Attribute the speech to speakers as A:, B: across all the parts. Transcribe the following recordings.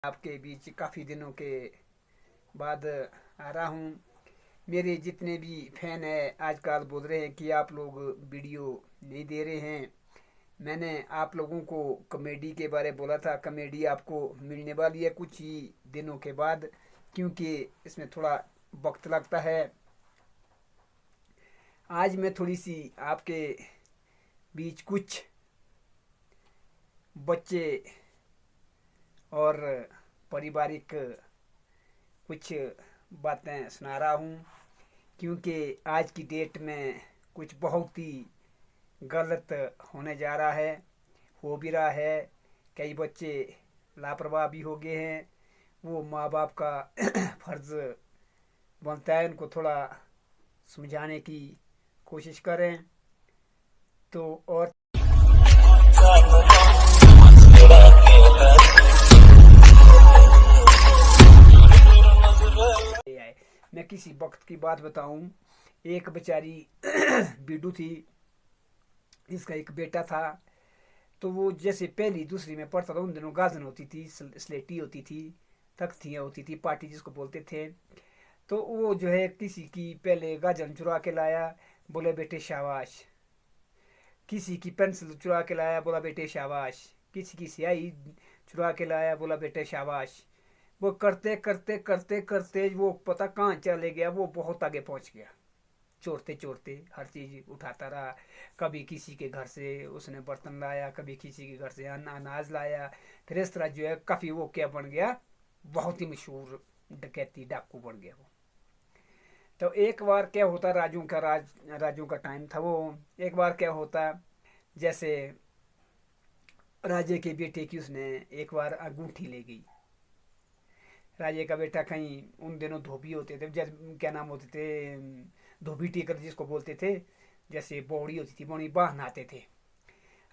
A: आपके बीच काफ़ी दिनों के बाद आ रहा हूँ। मेरे जितने भी फैन हैं आजकल बोल रहे हैं कि आप लोग वीडियो नहीं दे रहे हैं। मैंने आप लोगों को कॉमेडी के बारे बोला था, कॉमेडी आपको मिलने वाली है कुछ ही दिनों के बाद, क्योंकि इसमें थोड़ा वक्त लगता है। आज मैं थोड़ी सी आपके बीच कुछ बच्चे और पारिवारिक कुछ बातें सुना रहा हूँ, क्योंकि आज की डेट में कुछ बहुत ही गलत होने जा रहा है, हो भी रहा है। कई बच्चे लापरवाह भी हो गए हैं। वो माँ बाप का फर्ज बनता है उनको थोड़ा समझाने की कोशिश करें। तो और मैं किसी वक्त की बात बताऊं। एक बेचारी बीडू थी, इसका एक बेटा था। तो वो जैसे पहली दूसरी में पढ़ता था, उन दिनों गाजन होती थी, स्लेटी होती थी, तख्तियाँ होती थी, पार्टी जिसको बोलते थे। तो वो जो है किसी की पहले गाजन चुरा के लाया, बोले बेटे शाबाश। किसी की पेंसिल चुरा के लाया, बोला बेटे शाबाश। किसी की स्याही चुरा के लाया, बोला बेटे शाबाश। वो करते करते करते करते वो पता कहाँ चले गया, वो बहुत आगे पहुंच गया। चोरते चोरते हर चीज़ उठाता रहा। कभी किसी के घर से उसने बर्तन लाया, कभी किसी के घर से अनाज लाया। फिर इस तरह जो है काफ़ी वो क्या बन गया, बहुत ही मशहूर डकैती डाकू बन गया वो। तो एक बार क्या होता, राजू का टाइम था वो। एक बार क्या होता, जैसे राजे के बेटे की उसने एक बार अंगूठी ले गई। राजे का बेटा कहीं उन दिनों धोबी होते थे, जैसे क्या नाम होते थे, धोबी टीकर जिसको बोलते थे। जैसे बौड़ी होती थी, बौड़ी बाह नहाते थे।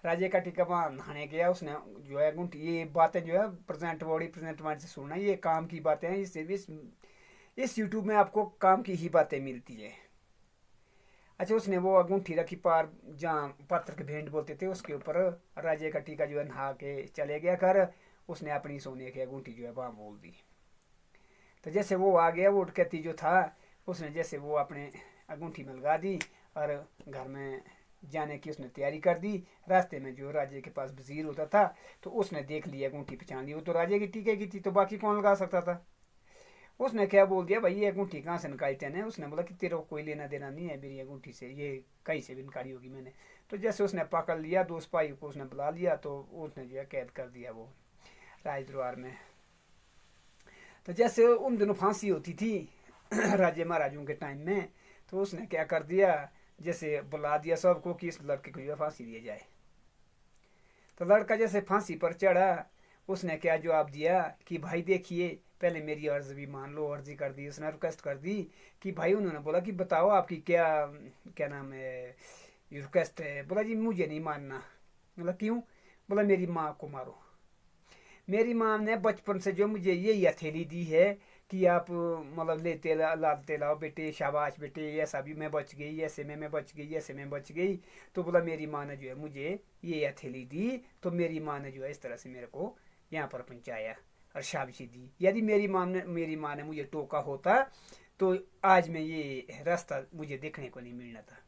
A: राजे का टीका वहाँ नहाने गया, उसने जो है अंगूठी, ये बातें जो है प्रेजेंट बॉडी प्रेजेंट माइंड से सुनना, ये काम की बातें हैं। इस यूट्यूब में आपको काम की ही बातें मिलती है। अच्छा, उसने वो अंगूठी रखी पार, जहाँ पत्थर के भेंट बोलते थे उसके ऊपर। राजे का टीका जो है नहा के चले गया घर। उसने अपनी सोने की अंगूठी जो है वहाँ बोल दी। तो जैसे वो आ गया, वो डकैती जो था, उसने जैसे वो अपने अंगूठी में लगा दी और घर में जाने की उसने तैयारी कर दी। रास्ते में जो राजे के पास वजीर होता था, तो उसने देख लिया, अंगूठी पहचान ली, वो तो राजे की टीके की थी, तो बाकी कौन लगा सकता था। उसने क्या बोल दिया, भाई ये अंगूठी कहाँ से निकाली तेने। उसने बोला कि तेरे को कोई लेना देना नहीं है मेरी अंगूठी से, ये कहीं से भी निकाली होगी मैंने। तो जैसे उसने पकड़ लिया, दो सिपाही को उसने बुला लिया, तो उसने जो है कैद कर दिया वो राजद्वार में। तो जैसे उन दिनों फांसी होती थी राजे महाराजों के टाइम में, तो उसने क्या कर दिया, जैसे बुला दिया सबको कि इस लड़के को जो फांसी दिया जाए। तो लड़का जैसे फांसी पर चढ़ा, उसने क्या जवाब दिया कि भाई देखिए, पहले मेरी अर्ज भी मान लो। अर्जी कर दी उसने, रिक्वेस्ट कर दी कि भाई, उन्होंने बोला कि बताओ आपकी क्या क्या नाम है, रिक्वेस्ट है। बोला जी मुझे नहीं मानना। बोला क्यों। बोला मेरी माँ को मारो। मेरी माँ ने बचपन से जो मुझे यही हथेली दी है कि आप मतलब लाते लाओ बेटे, शाबाश बेटे, ऐसा भी मैं बच गई, ऐसे में मैं बच गई, ऐसे में बच गई। तो बोला मेरी माँ ने जो है मुझे ये हथेली दी, तो मेरी माँ ने जो है इस तरह से मेरे को यहाँ पर पहुँचाया और शाबाशी दी। यदि मेरी माँ ने मुझे टोका होता, तो आज मैं ये रास्ता मुझे देखने को नहीं मिलना था।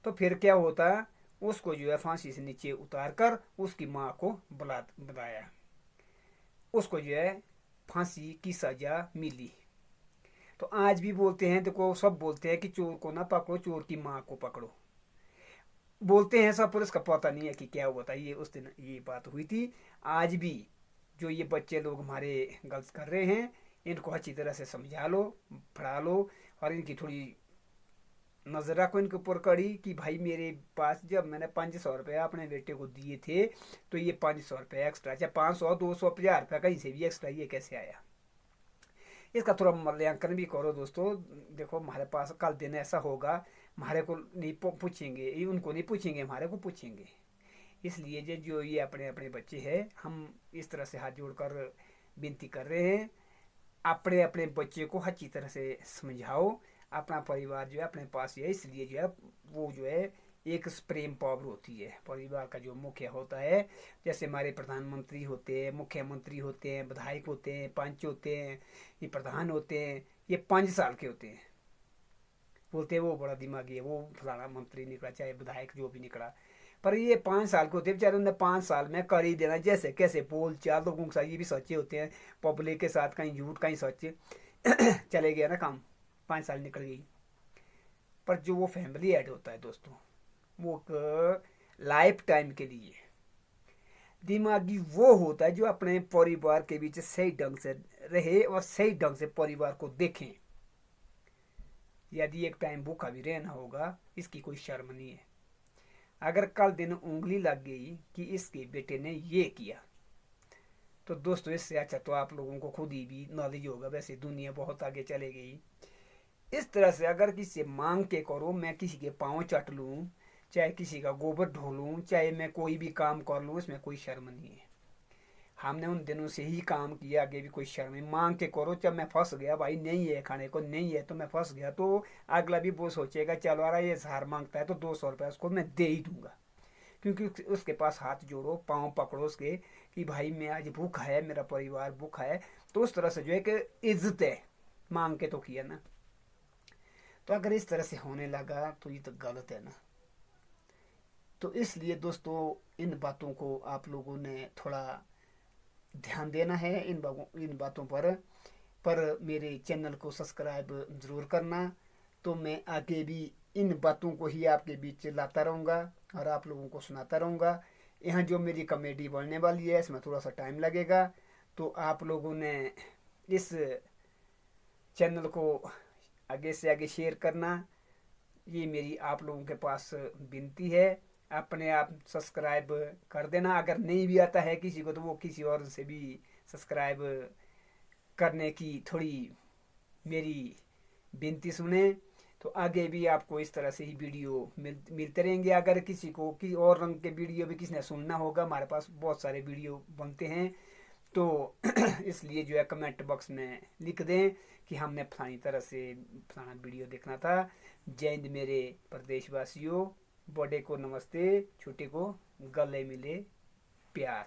A: तो फिर क्या होता, उसको जो है फांसी से नीचे उतार कर उसकी माँ को बुलाया। उसको जो है फांसी की सजा मिली। तो आज भी बोलते हैं, देखो सब बोलते हैं कि चोर को ना पकड़ो, चोर की माँ को पकड़ो। बोलते हैं सब, पुलिस का पता नहीं है कि क्या हुआ था। ये उस दिन ये बात हुई थी। आज भी जो ये बच्चे लोग हमारे गलत कर रहे हैं, इनको अच्छी तरह से समझा लो, पढ़ा लो, और इनकी थोड़ी नजर रखो इनके ऊपर कड़ी कि भाई मेरे पास जब मैंने 500 रुपया अपने बेटे को दिए थे, तो ये 500 रुपया एक्स्ट्रा, चाहे 500 200 50 रुपया कहीं से भी एक्स्ट्रा, ये कैसे आया। इसका थोड़ा मूल्यांकन भी करो दोस्तों। देखो हमारे पास कल दिन ऐसा होगा, हमारे को नहीं पूछेंगे, ये उनको नहीं पूछेंगे, हमारे को पूछेंगे। इसलिए जो ये अपने अपने बच्चे हैं, हम इस तरह से हाथ जोड़कर विनती कर रहे हैं, अपने अपने बच्चे को अच्छी तरह से समझाओ। अपना परिवार जो है अपने पास है, इसलिए जो है वो जो है एक प्रेम पावर होती है। परिवार का जो मुखिया होता है, जैसे हमारे प्रधानमंत्री होते हैं, मुख्यमंत्री होते हैं, विधायक होते हैं, पंच होते हैं, ये प्रधान होते हैं, ये 5 साल के होते हैं। बोलते हैं वो बड़ा दिमागी है, वो फलाना मंत्री निकला, चाहे विधायक जो भी निकला, पर ये 5 साल के होते हैं बेचारे। उन्हें 5 साल में कर ही देना, जैसे कैसे बोल चाल लोगों के साथ ये भी सच्चे होते हैं, पब्लिक के साथ कहीं झूठ कहीं सच चले गया ना काम, 5 साल निकल गई। पर जो वो फैमिली ऐड होता है दोस्तों, वो लाइफ टाइम के लिए दिमागी वो होता है जो अपने परिवार के बीच सही ढंग से रहे और सही ढंग से परिवार को देखें। यदि एक टाइम भूखा भी रहना होगा, इसकी कोई शर्म नहीं है। अगर कल दिन उंगली लग गई कि इसके बेटे ने ये किया, तो दोस्तों इससे अच्छा तो आप लोगों को खुद ही भी नॉलेज होगा। वैसे दुनिया बहुत आगे चले गई। इस तरह से अगर किसी से मांग के करो, मैं किसी के पाँव चट लूँ, चाहे किसी का गोबर ढो लूँ, चाहे मैं कोई भी काम कर लूँ, इसमें कोई शर्म नहीं है। हमने उन दिनों से ही काम किया, आगे भी कोई शर्म नहीं। मांग के करो। जब मैं फंस गया, भाई नहीं है खाने को, नहीं है तो मैं फंस गया, तो अगला भी वो सोचेगा चलो यार ये 1000 मांगता है तो 200 रुपये उसको मैं दे ही दूंगा। क्योंकि उसके पास हाथ जोड़ो, पाँव पकड़ो उसके कि भाई मैं आज भूखा है, मेरा परिवार भूखा है। तो उस तरह से जो है कि इज्जत है, मांग के तो किया ना। तो अगर इस तरह से होने लगा तो ये तो गलत है ना। तो इसलिए दोस्तों इन बातों को आप लोगों ने थोड़ा ध्यान देना है, इन बातों पर मेरे चैनल को सब्सक्राइब ज़रूर करना। तो मैं आगे भी इन बातों को ही आपके बीच लाता रहूँगा और आप लोगों को सुनाता रहूँगा। यहाँ जो मेरी कॉमेडी बनने वाली है, इसमें थोड़ा सा टाइम लगेगा। तो आप लोगों ने इस चैनल को आगे से आगे शेयर करना, ये मेरी आप लोगों के पास विनती है। अपने आप सब्सक्राइब कर देना। अगर नहीं भी आता है किसी को, तो वो किसी और से भी सब्सक्राइब करने की थोड़ी मेरी विनती सुने। तो आगे भी आपको इस तरह से ही वीडियो मिलते रहेंगे। अगर किसी को किसी और रंग के वीडियो भी किसी ने सुनना होगा, हमारे पास बहुत सारे वीडियो बनते हैं, तो इसलिए जो है कमेंट बॉक्स में लिख दें कि हमने फलानी तरह से फलाना वीडियो देखना था। जय हिंद मेरे प्रदेशवासियों। बड़े को नमस्ते, छोटे को गले मिले प्यार।